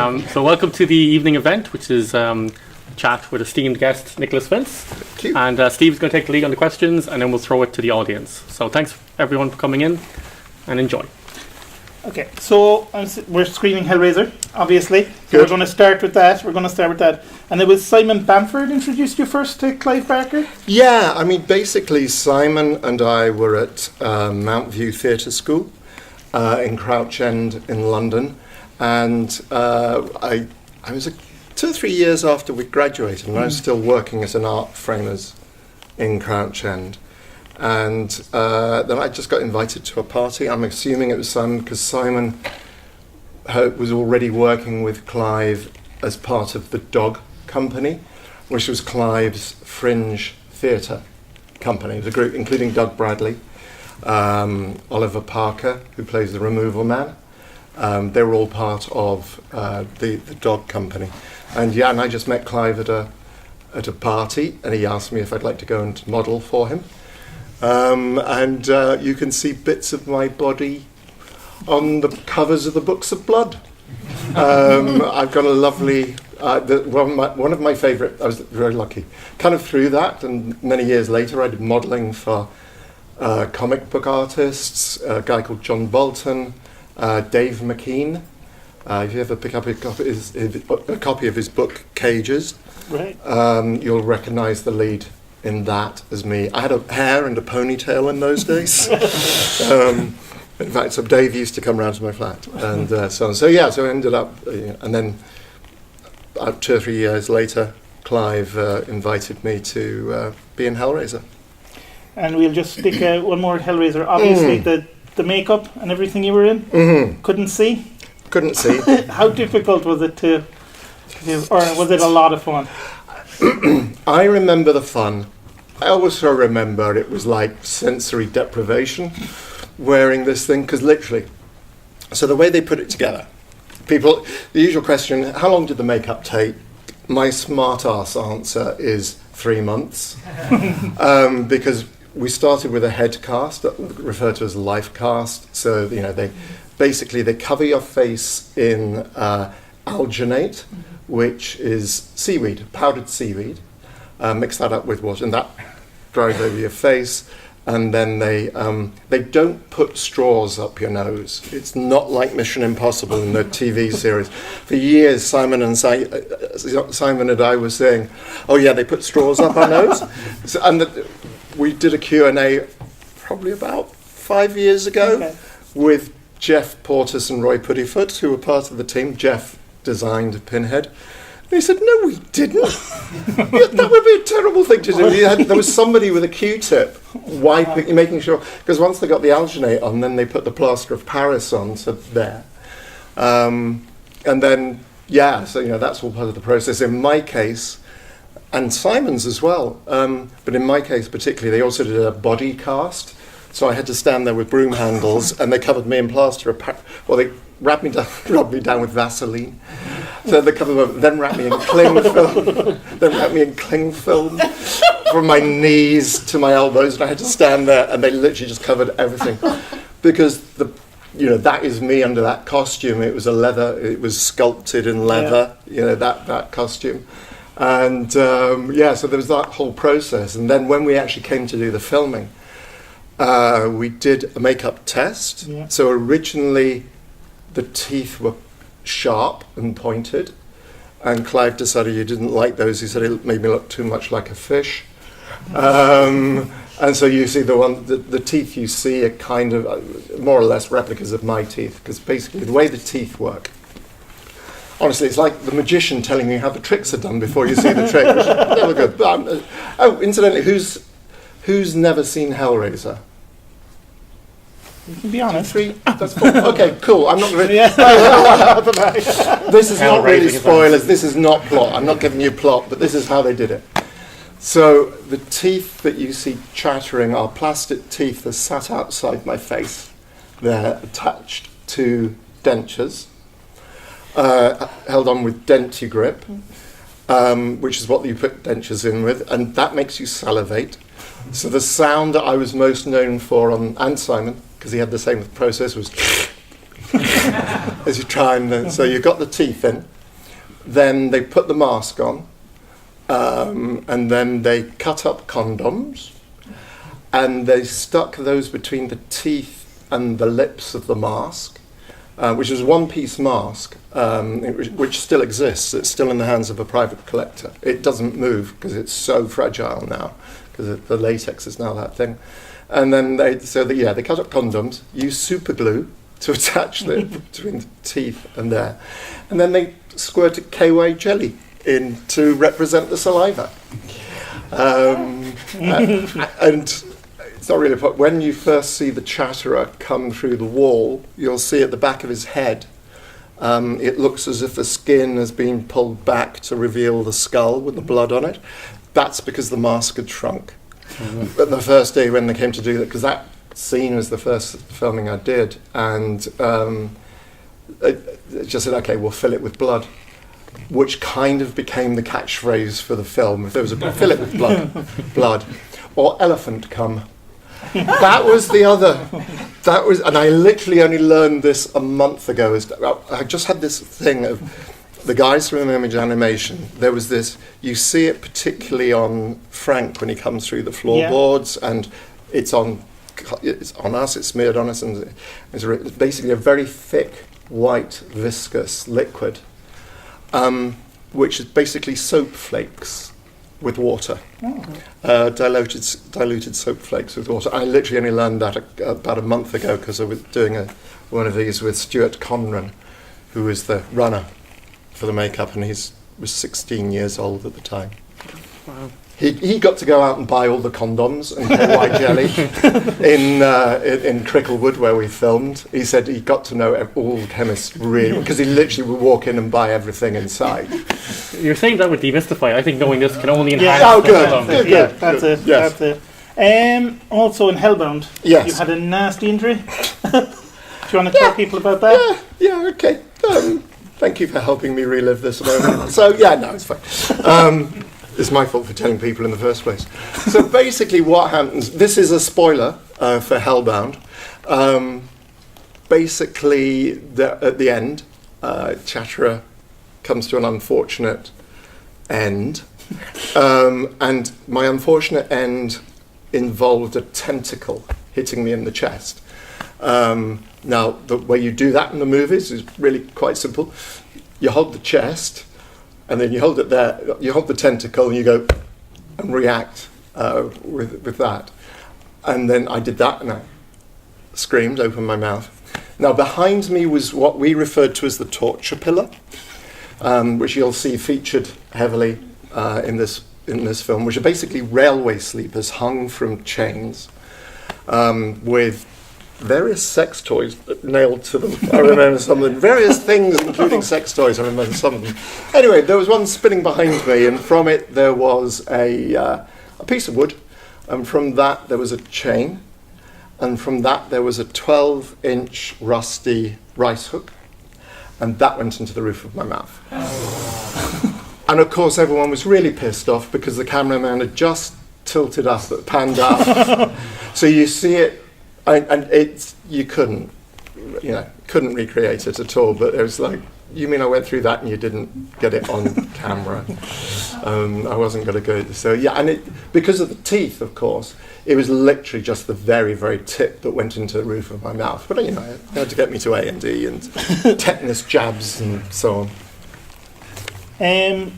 So welcome to the evening event, which is a chat with esteemed guest Nicholas Vince. And Steve's going to take the lead on the questions, and then we'll throw it to the audience. So thanks everyone for coming in, and enjoy. Okay, so we're screening Hellraiser, obviously. So we're going to start with that. And it was Simon Bamford introduced you first to Clive Barker? Yeah, I mean, basically Simon and I were at Mount View Theatre School in Crouch End in London. And I was 2 or 3 years after we graduated, and I was still working as an art framers in Crouch End. And then I just got invited to a party. I'm assuming it was Simon, because Simon was already working with Clive as part of the Dog Company, which was Clive's fringe theatre company. It was a group including Doug Bradley, Oliver Parker, who plays the Removal Man. They were all part of the Dog Company. And I just met Clive at a party, and he asked me if I'd like to go and model for him. And you can see bits of my body on the covers of the books of blood. I've got a lovely, one of my favourite, I was very lucky, kind of through that, and many years later I did modelling for comic book artists, a guy called John Bolton, Dave McKean. If you ever pick up a copy of his book, Cages, right. You'll recognise the lead in that as me. I had a hair and a ponytail in those days. In fact, so Dave used to come round to my flat, and so on. So I ended up, and then 2 or 3 years later, Clive invited me to be in Hellraiser. And we'll just stick one more Hellraiser. Obviously, the makeup and everything you were in, couldn't see. How difficult was it to or was it a lot of fun? I remember the fun. I also remember it was like sensory deprivation wearing this thing, because literally, so the way they put it together, the usual question, how long did the makeup take? My smart ass answer is 3 months, because we started with a head cast, referred to as life cast. So they cover your face in alginate, which is seaweed, powdered seaweed. Mix that up with water, and that dries over your face. And then they don't put straws up your nose. It's not like Mission Impossible in the TV series. For years, Simon and I were saying, "Oh yeah, they put straws up our nose." We did a Q&A probably about 5 years ago with Jeff Portis and Roy Puddifoot, who were part of the team. Jeff designed Pinhead. And he said, "No, we didn't." That would be a terrible thing to do. There was somebody with a Q-tip wiping, making sure, because once they got the alginate on, then they put the plaster of Paris on, so there. And then, so that's all part of the process. In my case, and Simon's as well, but in my case particularly, they also did a body cast. So I had to stand there with broom handles, and they covered me in plaster of Paris. Well, they rubbed me down with Vaseline. So they then wrapped me in cling film. From my knees to my elbows, and I had to stand there, and they literally just covered everything, because that is me under that costume. It was it was sculpted in leather. That costume, and so there was that whole process. And then when we actually came to do the filming, we did a makeup test. Yeah. So originally, the teeth were sharp and pointed, and Clive decided he didn't like those. He said it made me look too much like a fish. And so you see the teeth you see are kind of more or less replicas of my teeth, because basically the way the teeth work, honestly, it's like the magician telling you how the tricks are done before you see the trick, which is never good. But, incidentally, who's never seen Hellraiser? You can be honest. 3, that's 4. Okay, cool. I'm not going to. This is not really spoilers. This is not plot. I'm not giving you plot, but this is how they did it. So the teeth that you see chattering are plastic teeth that sat outside my face. They're attached to dentures, held on with DentiGrip, which is what you put dentures in with, and that makes you salivate. So the sound that I was most known for and Simon, because he had the same process, was as you try and so you've got the teeth in. Then they put the mask on, and then they cut up condoms, and they stuck those between the teeth and the lips of the mask, which is a one-piece mask, which still exists. It's still in the hands of a private collector. It doesn't move because it's so fragile now, because the latex is now that thing. And then they cut up condoms, use super glue to attach them between the teeth and there, and then they squirted KY jelly in to represent the saliva. And it's not really when you first see the chatterer come through the wall, you'll see at the back of his head, it looks as if the skin has been pulled back to reveal the skull with the blood on it. That's because the mask had shrunk. But the first day when they came to do that, because that scene was the first filming I did, and it just said, okay, we'll fill it with blood, which kind of became the catchphrase for the film. If there was a fill it with blood, or elephant cum. That was the other. That was, and I literally only learned this a month ago. I just had this thing of the guys from Image Animation. There was this. You see it particularly on Frank when he comes through the floorboards, and it's on us. It's smeared on us, and it's basically a very thick, white, viscous liquid, which is basically soap flakes with water. Diluted soap flakes with water. I literally only learned that about a month ago because I was doing one of these with Stuart Conran, who was the runner for the makeup, and he was 16 years old at the time. Wow. He got to go out and buy all the condoms and KY jelly in Cricklewood where we filmed. He said he got to know all the chemists really, because he literally would walk in and buy everything inside. You're saying that would demystify. I think knowing this can only enhance. Yeah. Oh, good. Yeah, that's it. Yes. That's it. Also in Hellbound, yes, you had a nasty injury. Do you want to tell people about that? Yeah, okay. Thank you for helping me relive this moment. So, it's fine. It's my fault for telling people in the first place. So basically what happens, this is a spoiler for Hellbound. Basically, at the end, Chatterer comes to an unfortunate end. And my unfortunate end involved a tentacle hitting me in the chest. Now, the way you do that in the movies is really quite simple. You hold the chest, and then you hold it there, you hold the tentacle, and you go and react with that. And then I did that, and I screamed, opened my mouth. Now, behind me was what we referred to as the torture pillar, which you'll see featured heavily in this film, which are basically railway sleepers hung from chains with various sex toys nailed to them. I remember some of them. Various things, including sex toys. I remember some of them. Anyway, there was one spinning behind me, and from it there was a piece of wood, and from that there was a chain, and from that there was a 12-inch rusty rice hook, and that went into the roof of my mouth. And of course everyone was really pissed off because the cameraman had just tilted up, panned up. So you see it, and you couldn't recreate it at all, but it was like, you mean I went through that and you didn't get it on camera? I wasn't going to go. So yeah, and because of the teeth, of course, it was literally just the very, very tip that went into the roof of my mouth. But it had to get me to A&E and tetanus jabs and so on.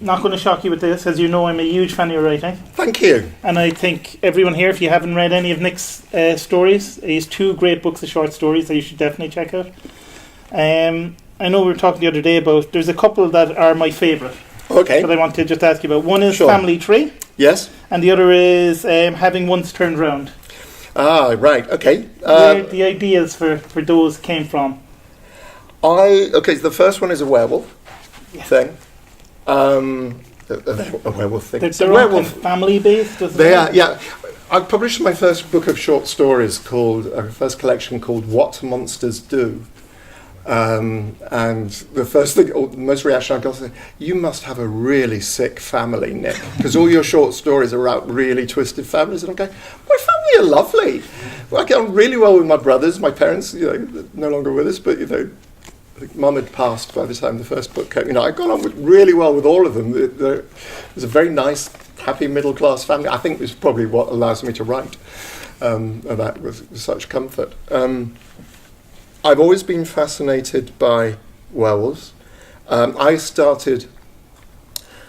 Not going to shock you with this, as you know I'm a huge fan of your writing. Thank you. And I think everyone here, if you haven't read any of Nick's stories, he has 2 great books of short stories that you should definitely check out. I know we were talking the other day about, there's a couple that are my favourite. Okay. That I want to just ask you about. One is Family Tree. Yes. And the other is Having Once Turned Round. Ah, right, okay. Where the ideas for those came from. So the first one is a werewolf thing. A werewolf thing. They're all kind of family-based, isn't They are, yeah. I published my first book of short stories first collection called What Monsters Do. And the first thing, or the most reaction I got was, you must have a really sick family, Nick, because all your short stories are about really twisted families. And I'm going, my family are lovely. I get on really well with my brothers. My parents, no longer with us, but Mum had passed by the time the first book came. I got on really well with all of them. It was a very nice, happy middle-class family. I think it's probably what allows me to write that with such comfort. I've always been fascinated by werewolves. I started...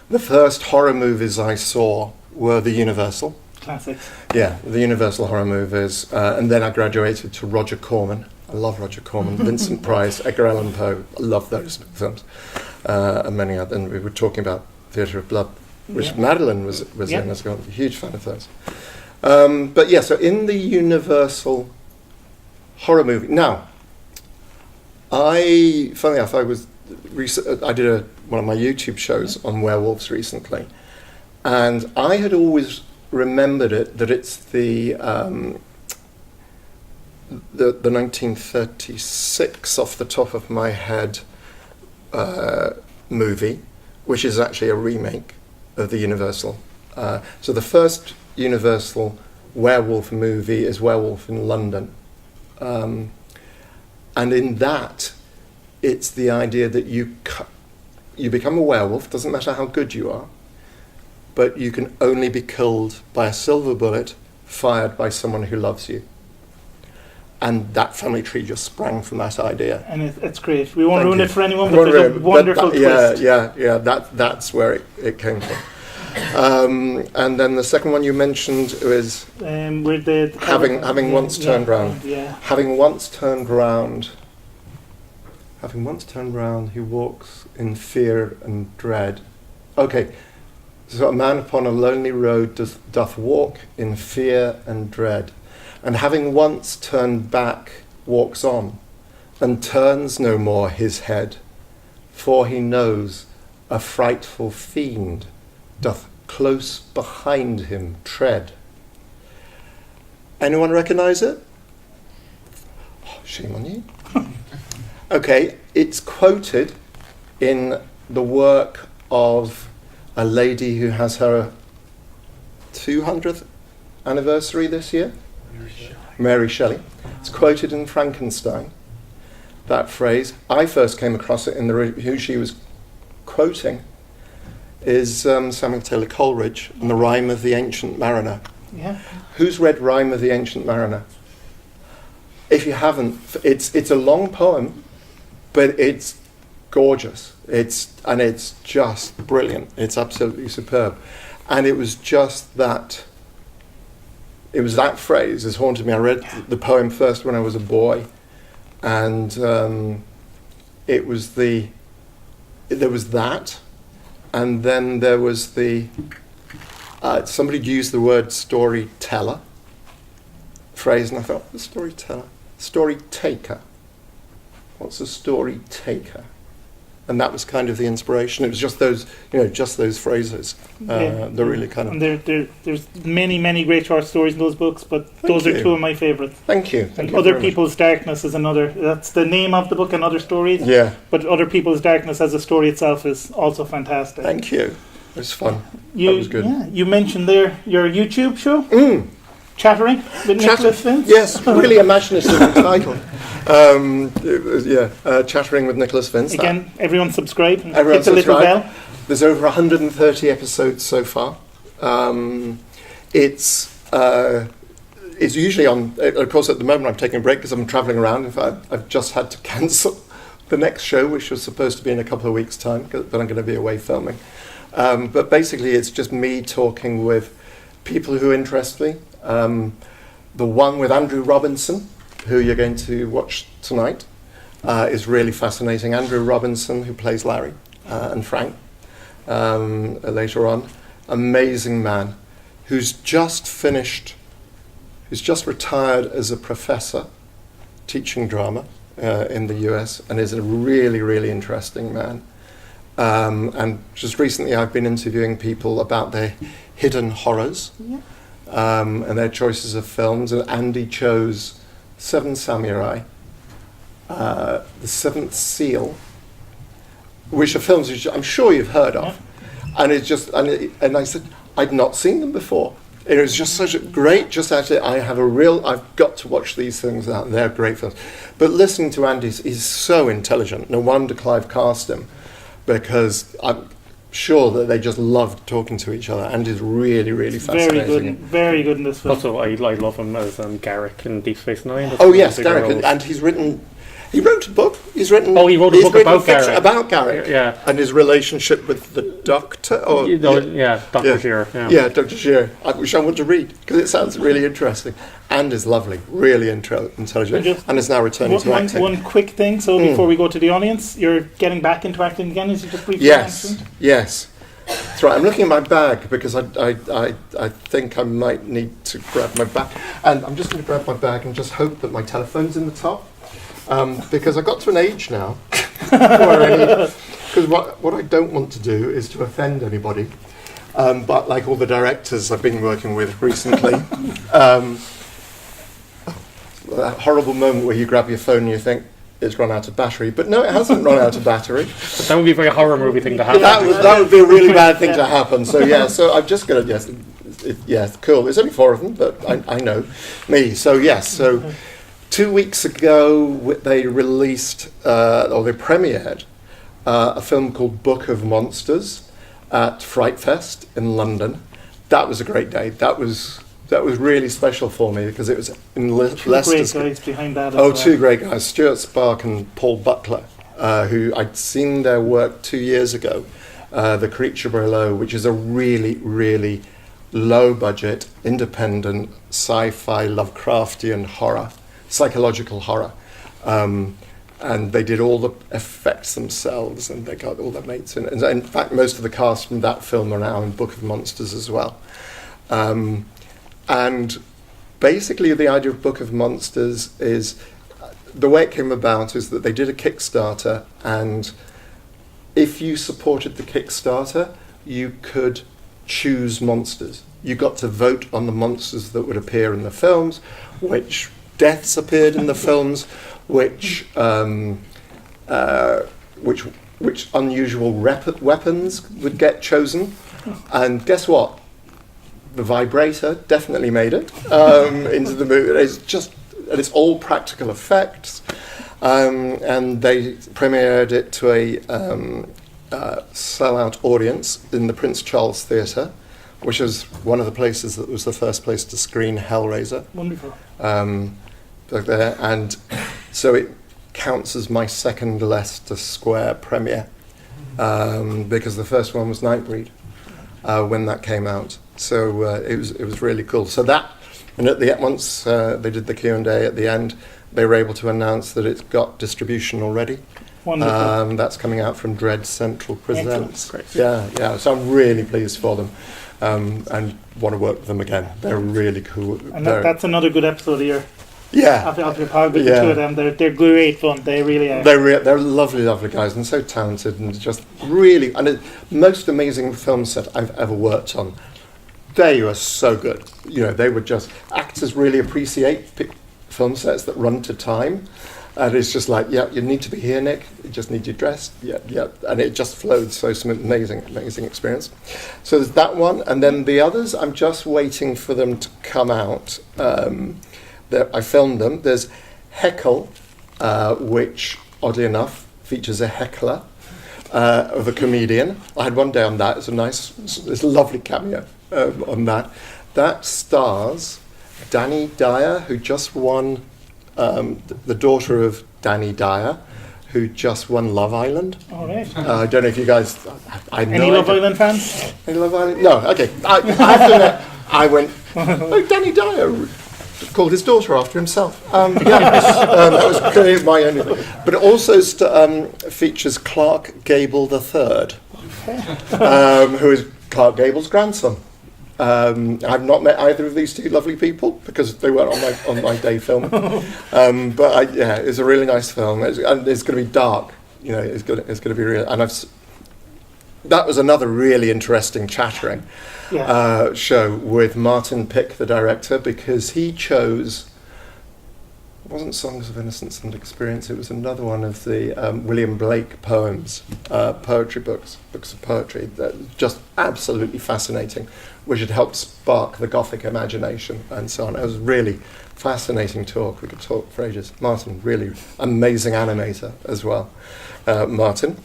The first horror movies I saw were the Universal. Classics. Yeah, the Universal horror movies. And then I graduated to Roger Corman. I love Roger Corman, Vincent Price, Edgar Allan Poe. I love those films. And many other. And we were talking about Theatre of Blood, which Madeline was in as well. A huge fan of those. But yeah, so in the Universal horror movie. Now, funny enough, I did one of my YouTube shows on werewolves recently, and I had always remembered that it's the 1936 off the top of my head movie, which is actually a remake of the Universal. So the first Universal werewolf movie is Werewolf in London, and in that, it's the idea that you become a werewolf, doesn't matter how good you are, but you can only be killed by a silver bullet fired by someone who loves you. And that family tree just sprang from that idea. And it's great. We won't ruin it for anyone, but there's a wonderful twist. Yeah, that's where it came from. And then the second one you mentioned was having once turned round. Yeah. Having once turned round, he walks in fear and dread. Okay, so a man upon a lonely road doth walk in fear and dread, and having once turned back, walks on, and turns no more his head, for he knows a frightful fiend doth close behind him tread. Anyone recognise it? Oh, shame on you. Okay, it's quoted in the work of a lady who has her 200th anniversary this year, Mary Shelley. It's quoted in Frankenstein, that phrase. I first came across it in who she was quoting is Samuel Taylor Coleridge and the Rime of the Ancient Mariner. Yeah. Who's read Rime of the Ancient Mariner? If you haven't, it's a long poem, but it's gorgeous. It's just brilliant. It's absolutely superb. And it was just that. It was that phrase has haunted me. I read the poem first when I was a boy, and there was that, and then there was somebody used the word storyteller phrase, and I thought, the storyteller, story taker. What's a story taker? And that was kind of the inspiration. It was just those phrases. They're really kind of. And there's many great short stories in those books, but those are two of my favourites. Thank you. And Other People's Darkness is another. That's the name of the book and other stories. Yeah. But Other People's Darkness as a story itself is also fantastic. Thank you. It was fun. That was good. Yeah, you mentioned there your YouTube show. Chattering with Nicholas Vince. Yes, really imaginative title. Chattering with Nicholas Vince. Again, everyone subscribe and hit the little bell. There's over 130 episodes so far. It's usually on. Of course, at the moment I'm taking a break because I'm travelling around. In fact, I've just had to cancel the next show, which was supposed to be in a couple of weeks' time, but I'm going to be away filming. But basically, it's just me talking with people who interest me. The one with Andrew Robinson, who you're going to watch tonight, is really fascinating. Andrew Robinson, who plays Larry and Frank later on. Amazing man, who's just retired as a professor teaching drama in the US, and is a really, really interesting man. And just recently I've been interviewing people about their hidden horrors. Yeah. And their choices of films, and Andy chose Seven Samurai, The Seventh Seal, which are films which I'm sure you've heard of, and it just and I said I'd not seen them before. It was just such a great, I've got to watch these things out. They're great films. But listening to Andy, he's so intelligent. No wonder Clive cast him, because I'm sure that they just loved talking to each other. Andy's really, really fascinating. Very good in this film. Also, I love him as Garrick in Deep Space Nine. Oh yes, Garrick, and he's written. He wrote a book. He wrote a book about Garrick. Yeah, and his relationship with the Doctor. Dr. Shearer. Yeah, Dr. Shearer, which I want to read because it sounds really interesting. And is lovely, really intelligent, and is now returning to acting. One quick thing, so before we go to the audience, you're getting back into acting again, as you just briefly mentioned? Yes. That's right. I'm looking at my bag because I think I might need to grab my bag. And I'm just going to grab my bag and just hope that my telephone's in the top. Because I got to an age now because what I don't want to do is to offend anybody. But like all the directors I've been working with recently, that horrible moment where you grab your phone and you think it's run out of battery, but no, it hasn't run out of battery. That would be a very horror movie thing to happen. That would be a really bad thing to happen. So yeah, so I'm just going to cool. There's only 4 of them, but I know me. So yes, so 2 weeks ago they released or they premiered a film called Book of Monsters at Fright Fest in London. That was a great day. That was really special for me because it was in Leicester. Two great guys behind that. Two great guys, Stuart Spark and Paul Butler, who I'd seen their work 2 years ago, The Creature Below, which is a really, really low-budget, independent, sci-fi, Lovecraftian horror, psychological horror. And they did all the effects themselves, and they got all their mates in it. And in fact, most of the cast from that film are now in Book of Monsters as well. And basically the idea of Book of Monsters is, the way it came about is that they did a Kickstarter, and if you supported the Kickstarter, you could choose monsters. You got to vote on the monsters that would appear in the films, which deaths appeared in the films, which unusual weapons would get chosen. And guess what? The vibrator definitely made it into the movie. It's all practical effects, and they premiered it to a sellout audience in the Prince Charles Theatre, which is one of the places that was the first place to screen Hellraiser. Wonderful. There, and so it counts as my second Leicester Square premiere because the first one was Nightbreed when that came out. So it was really cool. So that, and once they did the Q&A at the end, they were able to announce that it's got distribution already. Wonderful. That's coming out from Dread Central Presents. Great. Yeah. So I'm really pleased for them, and want to work with them again. They're really cool. And that's another good episode of your. Yeah. Of your pod with the two of them. They're great fun. They really are. They're lovely, lovely guys, and so talented, and just really, and the most amazing film set I've ever worked on. They were so good. They were just, actors really appreciate film sets that run to time. And it's just like, yeah, you need to be here, Nick. You just need you dressed. Yeah. And it just flowed so smooth. Amazing experience. So there's that one. And then the others, I'm just waiting for them to come out. I filmed them. There's Heckle, which, oddly enough, features a heckler of a comedian. I had one day on that. It's a lovely cameo on that. That stars Danny Dyer, who just won, the daughter of Danny Dyer, who just won Love Island. All right. I don't know if you guys... Any Love Island fans? Any Love Island? No, okay. I have to admit, I went, Danny Dyer called his daughter after himself. That was clearly my only... But it also features Clark Gable III, who is Clark Gable's grandson. I've not met either of these two lovely people because they weren't on my day film. But it's a really nice film. It's going to be dark. It's going to be real. And that was another really interesting chattering show with Martin Pick, the director, because he chose It wasn't Songs of Innocence and Experience. It was another one of the William Blake poems, poetry books of poetry. That just absolutely fascinating, which had helped spark the Gothic imagination and so on. It was a really fascinating talk. We could talk for ages. Martin, really amazing animator as well. Martin.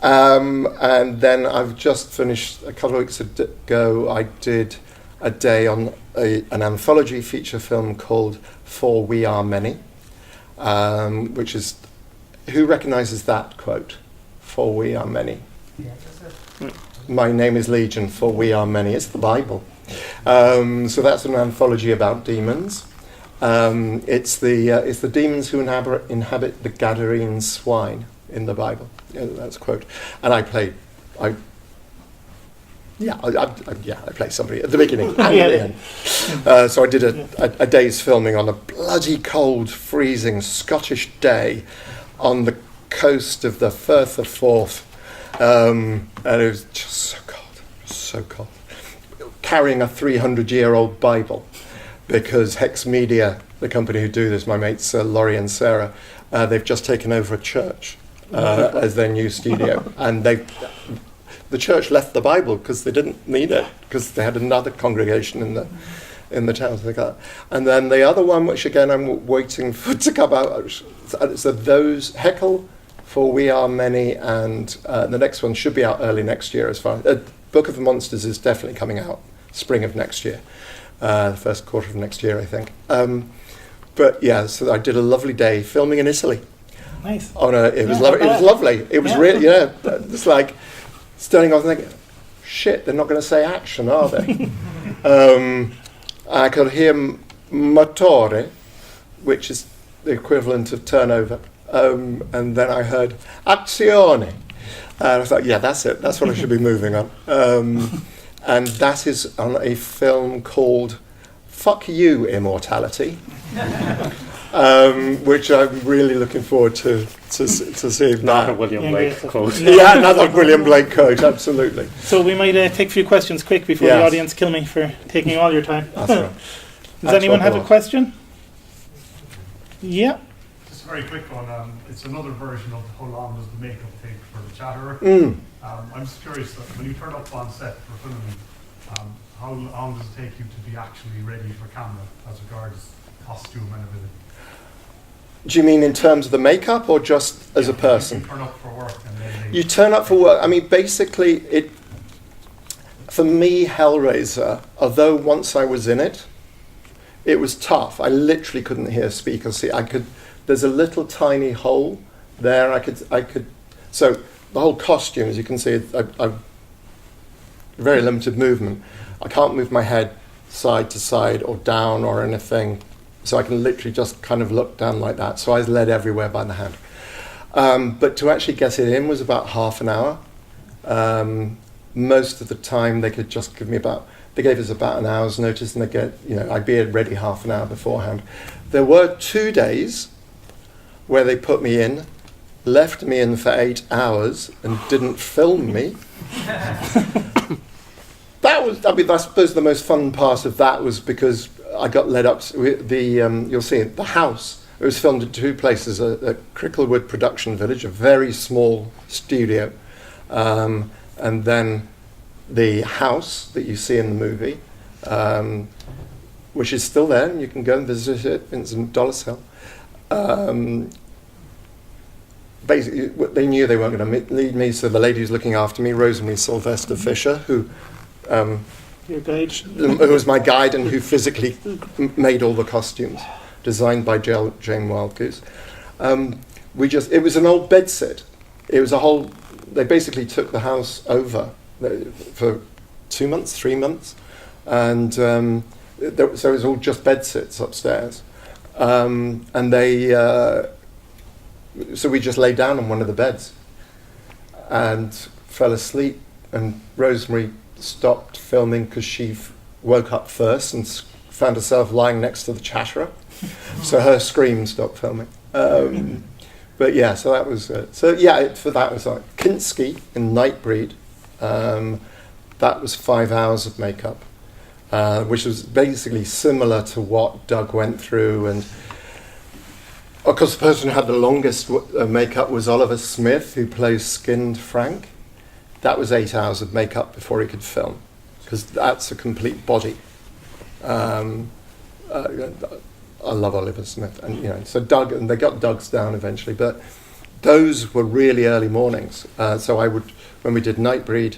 And then I've just finished, a couple of weeks ago, I did a day on an anthology feature film called For We Are Many, which is, who recognises that quote? For we are many. Yeah, My name is Legion, for we are many. It's the Bible. So that's an anthology about demons. It's the demons who inhabit the Gadarene swine in the Bible. Yeah, that's a quote. And I played somebody at the beginning and at the end. So I did a day's filming on a bloody cold, freezing Scottish day on the coast of the Firth of Forth. And it was just so cold. Carrying a 300-year-old Bible, because Hex Media, the company who do this, my mates Laurie and Sarah, they've just taken over a church as their new studio. And the church left the Bible because they didn't need it, because they had another congregation in the town. And then the other one, which again I'm waiting for to come out, so those Heckle, For We Are Many, and the next one should be out early next year. As far Book of the Monsters is definitely coming out spring of next year, the first quarter of next year, I think. But yeah, so I did a lovely day filming in Italy. Nice. It was lovely. It was really, it's like starting off thinking, shit, they're not going to say action, are they? I could hear motore, which is the equivalent of turnover, and then I heard azione. And I thought, yeah, that's it. That's what I should be moving on. And that is on a film called Fuck You, Immortality, which I'm really looking forward to see. Not a William Blake quote. Yeah, another William Blake quote, absolutely. So we might take a few questions quick before the audience kill me for taking all your time. That's right. Does anyone have a question? Yeah. Just a very quick one. It's another version of how long does the makeup take for the Chatterer? I'm just curious, when you turn up on set for filming, how long does it take you to be actually ready for camera as regards costume and everything? Do you mean in terms of the makeup or just as a person? You turn up for work and then You turn up for work. I mean, basically, for me, Hellraiser, although once I was in it, it was tough. I literally couldn't hear, speak, or see. There's a little tiny hole there. I could. So the whole costume, as you can see, I've very limited movement. I can't move my head side to side or down or anything. So I can literally just kind of look down like that. So I was led everywhere by the hand. But to actually get it in was about half an hour. Most of the time they could just give me they gave us about an hour's notice, and I'd be ready half an hour beforehand. There were 2 days where they put me in, left me in for 8 hours and didn't film me. I suppose the most fun part of that was because I got led up to you'll see the house. It was filmed in 2 places, a Cricklewood production village, a very small studio, and then the house that you see in the movie, which is still there, and you can go and visit it. It's in Dollis Hill. Basically, they knew they weren't going to lead me, so the lady who's looking after me, Rosemary Sylvester Fisher, who your guide, who was my guide and who physically made all the costumes, designed by Jane Wildgoose. It was an old bedsit. It was they basically took the house over for 2 months, 3 months, and so it was all just bedsits upstairs. And so we just lay down on one of the beds and fell asleep, and Rosemary stopped filming because she woke up first and found herself lying next to the Chatterer. So her scream stopped filming. But yeah, so that was for that was like Kinski in Nightbreed. That was 5 hours of makeup, which was basically similar to what Doug went through, and Of course, the person who had the longest makeup was Oliver Smith, who plays Skinned Frank. That was 8 hours of makeup before he could film, because that's a complete body. I love Oliver Smith, and so Doug, and they got Doug's down eventually, but those were really early mornings. So I would, when we did Nightbreed,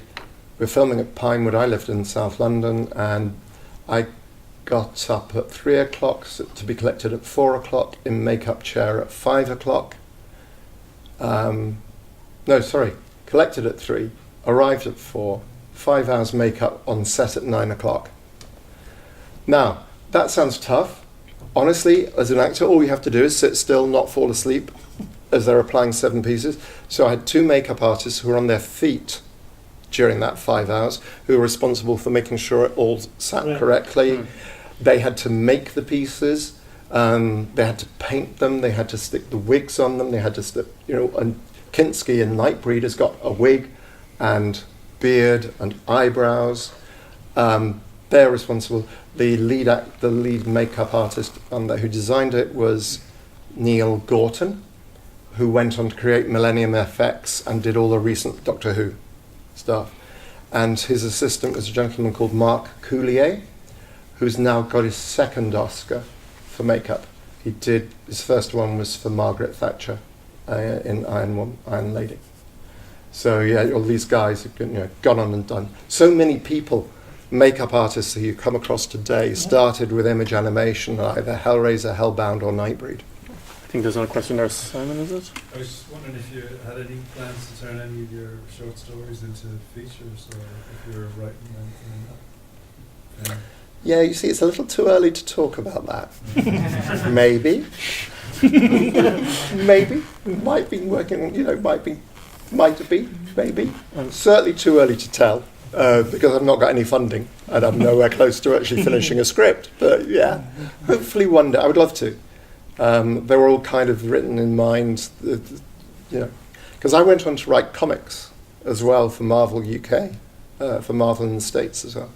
we were filming at Pinewood. I lived in South London, and I got up at 3 o'clock to be collected at 4 o'clock, in makeup chair at 5 o'clock. Collected at 3, arrived at 4, 5 hours makeup on set at 9 o'clock. Now, that sounds tough. Honestly, as an actor, all you have to do is sit still, not fall asleep, as they're applying 7 pieces. So I had 2 makeup artists who were on their feet during that 5 hours, who were responsible for making sure it all sat correctly. They had to make the pieces, they had to paint them, they had to stick the wigs on them, they had to stick, and Kinski in Nightbreed has got a wig and beard and eyebrows. They're responsible. The lead makeup artist who designed it was Neil Gorton, who went on to create Millennium FX and did all the recent Doctor Who stuff. And his assistant was a gentleman called Mark Coulier, who's now got his 2nd Oscar for makeup. His first one was for Margaret Thatcher in Iron Lady. So yeah, all these guys have gone on and done. So many people, makeup artists that you come across today, started with image animation, either Hellraiser, Hellbound, or Nightbreed. I think there's another question there, Simon, is it? I was just wondering if you had any plans to turn any of your short stories into features, or if you're writing anything like that. Yeah, you see, it's a little too early to talk about that. Maybe. Maybe. Might be working on, might have been, maybe. Certainly too early to tell, because I've not got any funding, and I'm nowhere close to actually finishing a script. But yeah, hopefully one day. I would love to. They were all kind of written in mind, because I went on to write comics as well for Marvel UK, for Marvel in the States as well.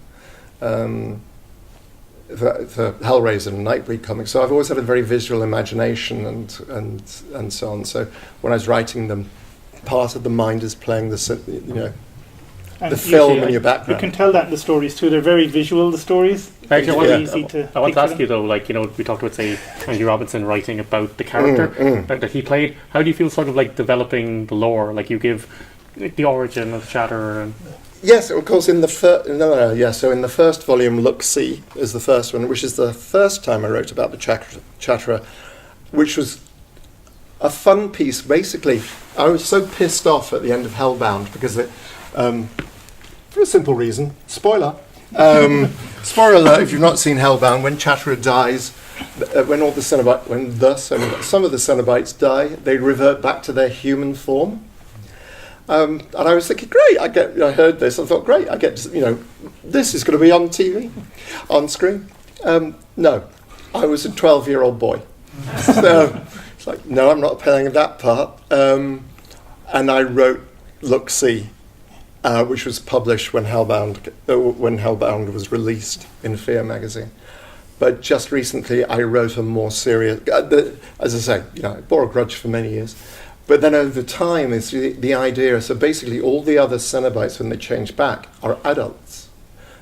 For Hellraiser and Nightbreed comics, so I've always had a very visual imagination and so on. So when I was writing them, part of the mind is playing the film in your background. You can tell that in the stories too. They're very visual. The stories. Actually, I want to ask you though, we talked about, say, Andy Robinson writing about the character that he played. How do you feel sort of like developing the lore? Like you give the origin of Chatterer and. Yes, of course. In the So in the first volume, Look See is the first one, which is the first time I wrote about the Chatterer, which was a fun piece. Basically, I was so pissed off at the end of Hellbound because for a simple reason. Spoiler. Spoiler alert! If you've not seen Hellbound, when Chatterer dies, when some of the Cenobites die, they revert back to their human form. And I was thinking, great, I heard this, I thought, great, this is going to be on TV, on screen. No, I was a 12-year-old boy. So it's like, no, I'm not playing that part. And I wrote Look See, which was published when Hellbound was released in Fear magazine. But just recently I wrote a more serious, as I say, I bore a grudge for many years. But then over time, it's the idea, so basically all the other Cenobites, when they change back, are adults.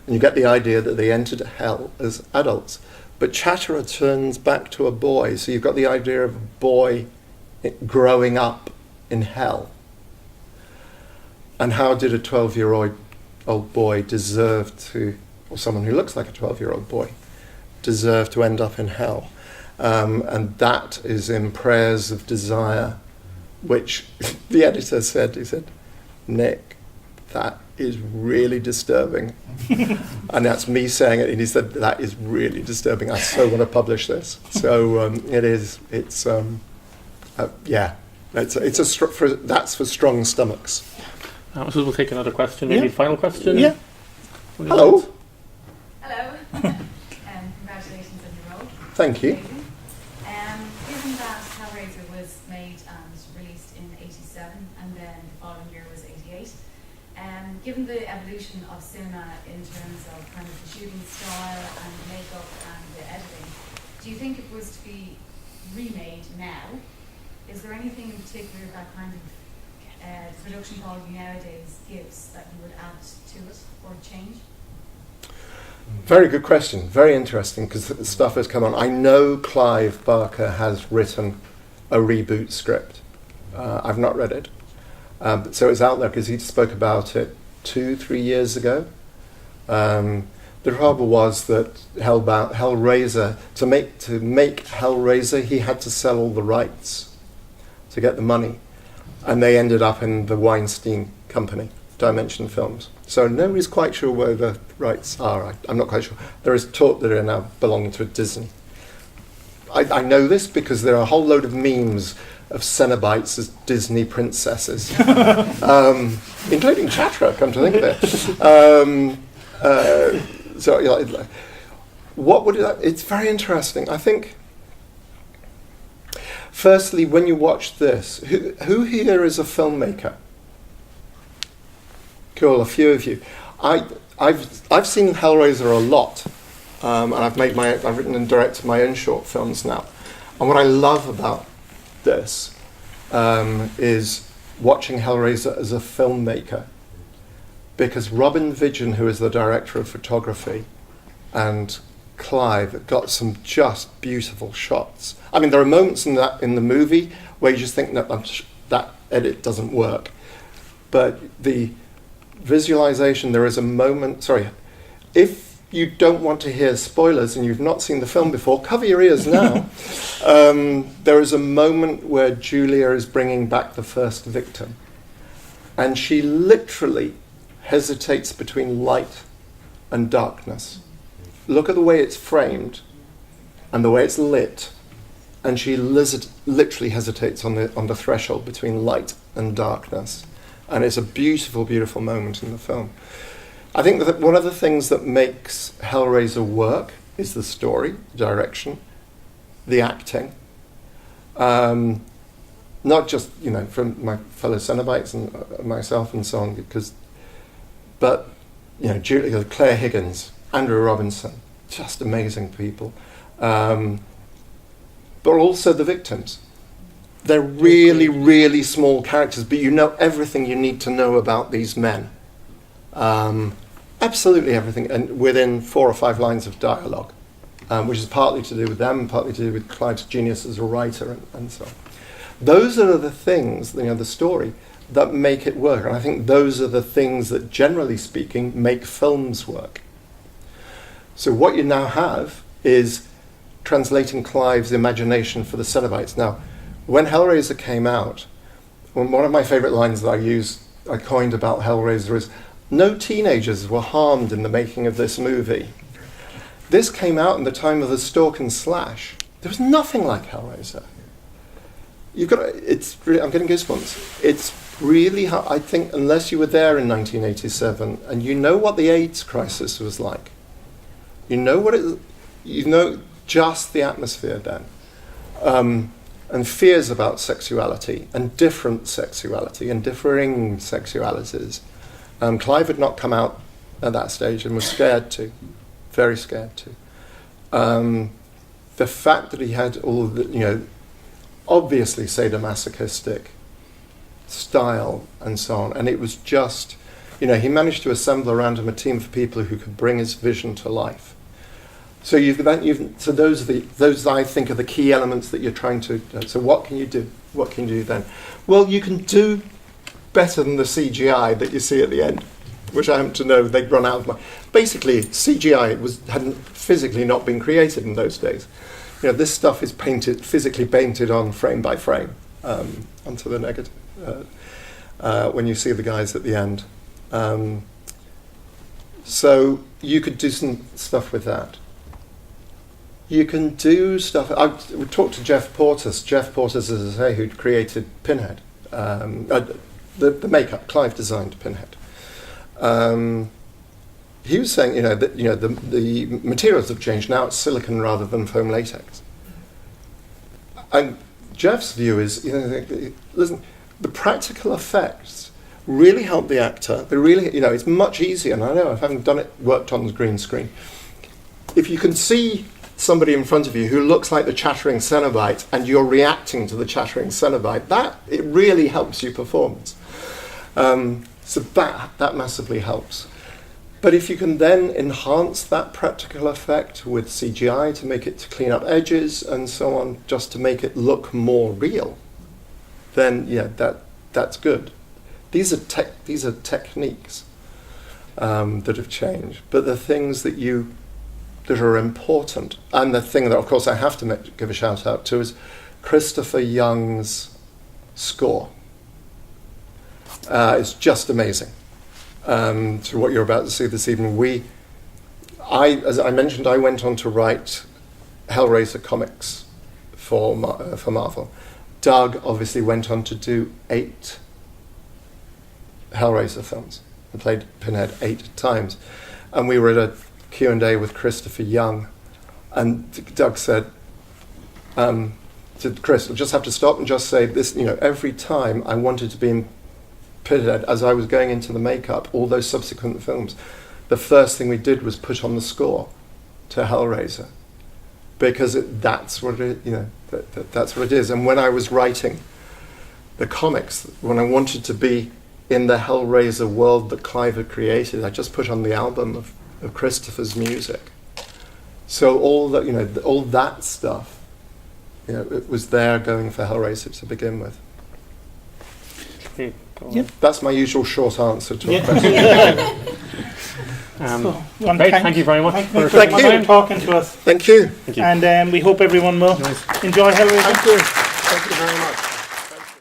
And you get the idea that they entered hell as adults. But Chatterer turns back to a boy, so you've got the idea of a boy growing up in hell. And how did a 12-year-old boy deserve to, or someone who looks like a 12-year-old boy, deserve to end up in hell? And that is in Prayers of Desire, which the editor said, he said, Nick, that is really disturbing. And that's me saying it, and he said, that is really disturbing. I so want to publish this. So that's for strong stomachs. So we'll take another question, maybe final question. Yeah. Hello. Hello. Congratulations on your role. Thank you. Given that Hellraiser was made and released in 87 and then the following year was 88, given the evolution of cinema in terms of kind of the shooting style and the makeup and the editing, do you think it was to be remade now, is there anything in particular that kind of production quality nowadays gives that you would add to it or change? Very good question. Very interesting, because the stuff has come on. I know Clive Barker has written a reboot script. I've not read it. So it's out there because he spoke about it 2-3 years ago. The trouble was that Hellraiser, to make Hellraiser, he had to sell all the rights to get the money. And they ended up in the Weinstein Company, Dimension Films. So nobody's quite sure where the rights are. I'm not quite sure. There is talk that they're now belonging to Disney. I know this because there are a whole load of memes of Cenobites as Disney princesses, including Chatra, come to think of it. So, what would it? It's very interesting. I think, firstly, when you watch this, who here is a filmmaker? Cool, a few of you. I've seen Hellraiser a lot, and I've written and directed my own short films now. And what I love about this is watching Hellraiser as a filmmaker, because Robin Vidgeon, who is the director of photography, and Clive got some just beautiful shots. I mean, there are moments in the movie where you just think that edit doesn't work, but the visualization, there is a moment. Sorry, if you don't want to hear spoilers and you've not seen the film before, cover your ears now. There is a moment where Julia is bringing back the first victim, and she literally hesitates between light and darkness. Look at the way it's framed and the way it's lit, and she literally hesitates on the threshold between light and darkness. And it's a beautiful, beautiful moment in the film. I think that one of the things that makes Hellraiser work is the story, the direction, the acting. Not just, from my fellow Cenobites and myself and so on, but Julia, Claire Higgins, Andrew Robinson, just amazing people. But also the victims. They're really, really small characters, but you know everything you need to know about these men. Absolutely everything, and within 4 or 5 lines of dialogue, which is partly to do with them, partly to do with Clive's genius as a writer, and so on. Those are the things, the story, that make it work. And I think those are the things that, generally speaking, make films work. So what you now have is translating Clive's imagination for the Cenobites. Now, when Hellraiser came out, one of my favourite lines that I coined about Hellraiser is, no teenagers were harmed in the making of this movie. This came out in the time of the Stalk and Slash. There was nothing like Hellraiser. I'm getting goosebumps. It's really hard, I think, unless you were there in 1987 and you know what the AIDS crisis was like. You know just the atmosphere then. And fears about sexuality and different sexuality and differing sexualities. Clive had not come out at that stage and was scared to, very scared to. The fact that he had all the, obviously sadomasochistic style and so on, and it was just, he managed to assemble around him a team of people who could bring his vision to life. So those I think are the key elements that you're trying to. So what can you do? What can you do then? Well, you can do better than the CGI that you see at the end, which I happen to know they'd run out of money. Basically, CGI hadn't physically not been created in those days. This stuff is physically painted on frame by frame onto the negative when you see the guys at the end. So you could do some stuff with that. You can do stuff. We talked to Jeff Portas. Jeff Portas, as I say, who'd created Pinhead. The makeup, Clive designed Pinhead. He was saying, that the materials have changed. Now it's silicon rather than foam latex. And Jeff's view is, listen, the practical effects really help the actor. They really, it's much easier. And I know, having worked on the green screen, if you can see somebody in front of you who looks like the chattering Cenobite and you're reacting to the chattering Cenobite, it really helps your performance. So that massively helps. But if you can then enhance that practical effect with CGI to make it to clean up edges and so on, just to make it look more real, then yeah, that's good. These are techniques that have changed, but the things that are important, and the thing that of course I have to give a shout out to is Christopher Young's score. It's just amazing. To what you're about to see this evening, as I mentioned, I went on to write Hellraiser comics for Marvel. Doug obviously went on to do 8 Hellraiser films and played Pinhead 8 times. And we were at a Q&A with Christopher Young, and Doug said to Chris, "We'll just have to stop and just say this, every time I wanted to be in Pinhead, as I was going into the makeup, all those subsequent films, the first thing we did was put on the score to Hellraiser, because that's what that's what it is. And when I was writing the comics, when I wanted to be in the Hellraiser world that Clive had created, I just put on the album of Christopher's music. So all that stuff, it was there going for Hellraiser to begin with." Yep. That's my usual short answer to a question. Thank you very much for talking to us. Thank you. And we hope everyone will enjoy Hellraiser. Thank you very much.